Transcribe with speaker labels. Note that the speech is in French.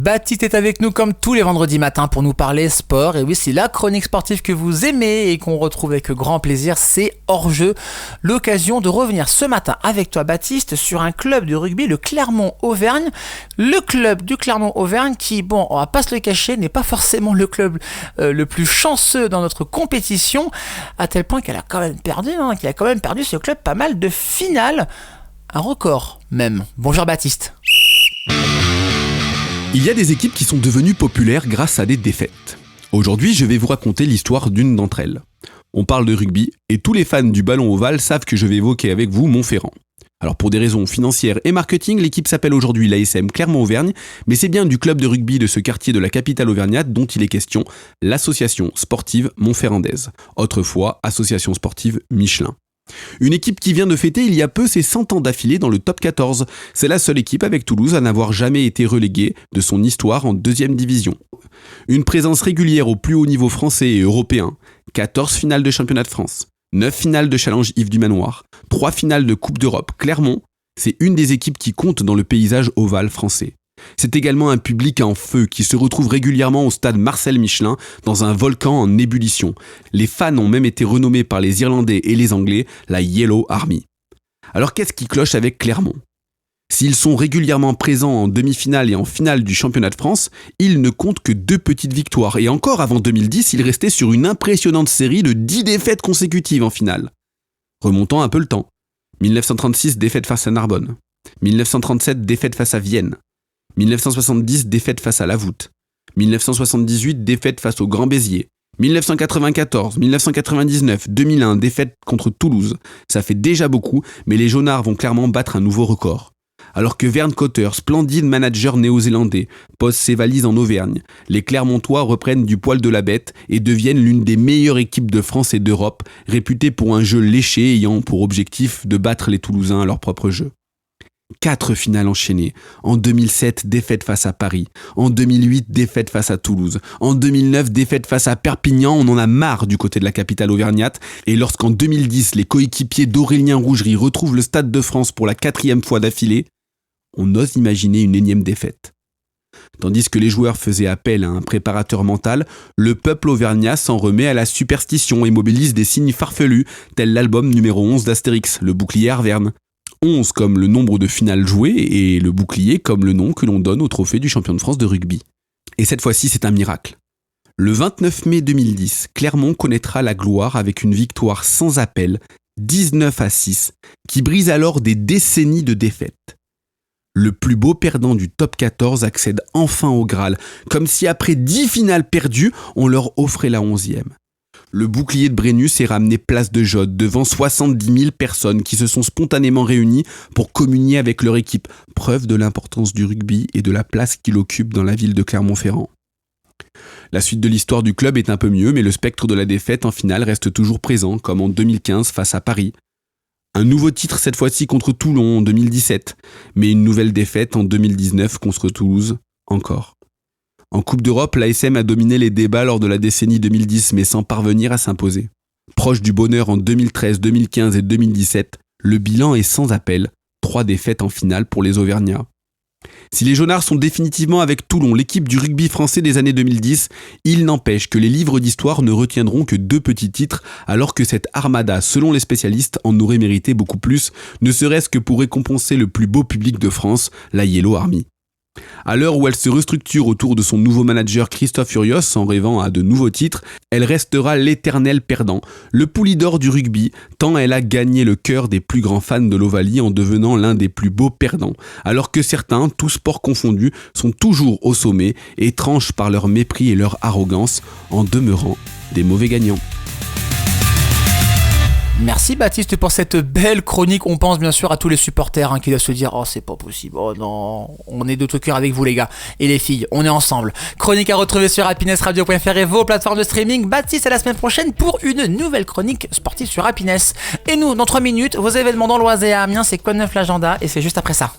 Speaker 1: Baptiste est avec nous comme tous les vendredis matins pour nous parler sport. Et oui, c'est la chronique sportive que vous aimez et qu'on retrouve avec grand plaisir, c'est Hors-jeu. L'occasion de revenir ce matin avec toi Baptiste sur un club de rugby, le Clermont-Auvergne. Le club du Clermont-Auvergne qui, bon, on va pas se le cacher, n'est pas forcément le club le plus chanceux dans notre compétition, à tel point qu'elle a quand même perdu, ce club pas mal de finales. Un record même. Bonjour Baptiste.
Speaker 2: Il y a des équipes qui sont devenues populaires grâce à des défaites. Aujourd'hui, je vais vous raconter l'histoire d'une d'entre elles. On parle de rugby et tous les fans du ballon ovale savent que je vais évoquer avec vous Montferrand. Alors pour des raisons financières et marketing, l'équipe s'appelle aujourd'hui l'ASM Clermont-Auvergne, mais c'est bien du club de rugby de ce quartier de la capitale auvergnate dont il est question, l'association sportive montferrandaise, autrefois association sportive Michelin. Une équipe qui vient de fêter il y a peu ses 100 ans d'affilée dans le top 14. C'est la seule équipe avec Toulouse à n'avoir jamais été reléguée de son histoire en deuxième division. Une présence régulière au plus haut niveau français et européen, 14 finales de championnat de France, 9 finales de Challenge Yves du Manoir, 3 finales de Coupe d'Europe. Clermont, c'est une des équipes qui compte dans le paysage ovale français. C'est également un public en feu qui se retrouve régulièrement au stade Marcel Michelin dans un volcan en ébullition. Les fans ont même été renommés par les Irlandais et les Anglais la Yellow Army. Alors qu'est-ce qui cloche avec Clermont ? S'ils sont régulièrement présents en demi-finale et en finale du championnat de France, ils ne comptent que 2 petites victoires. Et encore avant 2010, ils restaient sur une impressionnante série de 10 défaites consécutives en finale. Remontons un peu le temps. 1936, défaite face à Narbonne. 1937, défaite face à Vienne. 1970, défaite face à La Voûte. 1978, défaite face au Grand Béziers. 1994, 1999, 2001, défaite contre Toulouse. Ça fait déjà beaucoup, mais les Jaunards vont clairement battre un nouveau record. Alors que Vern Cotter, splendide manager néo-zélandais, pose ses valises en Auvergne, les Clermontois reprennent du poil de la bête et deviennent l'une des meilleures équipes de France et d'Europe, réputée pour un jeu léché ayant pour objectif de battre les Toulousains à leur propre jeu. 4 finales enchaînées. En 2007, défaite face à Paris. En 2008, défaite face à Toulouse. En 2009, défaite face à Perpignan. On en a marre du côté de la capitale auvergnate. Et lorsqu'en 2010, les coéquipiers d'Aurélien Rougerie retrouvent le Stade de France pour la 4e fois d'affilée, on ose imaginer une énième défaite. Tandis que les joueurs faisaient appel à un préparateur mental, le peuple auvergnat s'en remet à la superstition et mobilise des signes farfelus, tel l'album numéro 11 d'Astérix, le bouclier Arverne. 11 comme le nombre de finales jouées et le bouclier comme le nom que l'on donne au trophée du champion de France de rugby. Et cette fois-ci, c'est un miracle. Le 29 mai 2010, Clermont connaîtra la gloire avec une victoire sans appel, 19-6, qui brise alors des décennies de défaites. Le plus beau perdant du top 14 accède enfin au Graal, comme si après 10 finales perdues, on leur offrait la 11e. Le bouclier de Brennus est ramené place de Jode devant 70 000 personnes qui se sont spontanément réunies pour communier avec leur équipe, preuve de l'importance du rugby et de la place qu'il occupe dans la ville de Clermont-Ferrand. La suite de l'histoire du club est un peu mieux, mais le spectre de la défaite en finale reste toujours présent, comme en 2015 face à Paris. Un nouveau titre cette fois-ci contre Toulon en 2017, mais une nouvelle défaite en 2019 contre Toulouse, encore. En Coupe d'Europe, l'ASM a dominé les débats lors de la décennie 2010, mais sans parvenir à s'imposer. Proche du bonheur en 2013, 2015 et 2017, le bilan est sans appel, 3 défaites en finale pour les Auvergnats. Si les Jaunards sont définitivement avec Toulon, l'équipe du rugby français des années 2010, il n'empêche que les livres d'histoire ne retiendront que 2 petits titres, alors que cette armada, selon les spécialistes, en aurait mérité beaucoup plus, ne serait-ce que pour récompenser le plus beau public de France, la Yellow Army. À l'heure où elle se restructure autour de son nouveau manager Christophe Furios en rêvant à de nouveaux titres, elle restera l'éternel perdant, le poulidor du rugby, tant elle a gagné le cœur des plus grands fans de l'Ovalie en devenant l'un des plus beaux perdants, alors que certains, tous sports confondus, sont toujours au sommet et tranchent par leur mépris et leur arrogance en demeurant des mauvais gagnants.
Speaker 1: Merci Baptiste pour cette belle chronique. On pense bien sûr à tous les supporters qui doivent se dire « Oh c'est pas possible, oh non, on est de tout cœur avec vous les gars et les filles, on est ensemble ». Chronique à retrouver sur happinessradio.fr et vos plateformes de streaming. Baptiste à la semaine prochaine pour une nouvelle chronique sportive sur Happiness. Et nous, dans 3 minutes, vos événements dans l'Oise et à Amiens, c'est quoi de neuf l'agenda et c'est juste après ça.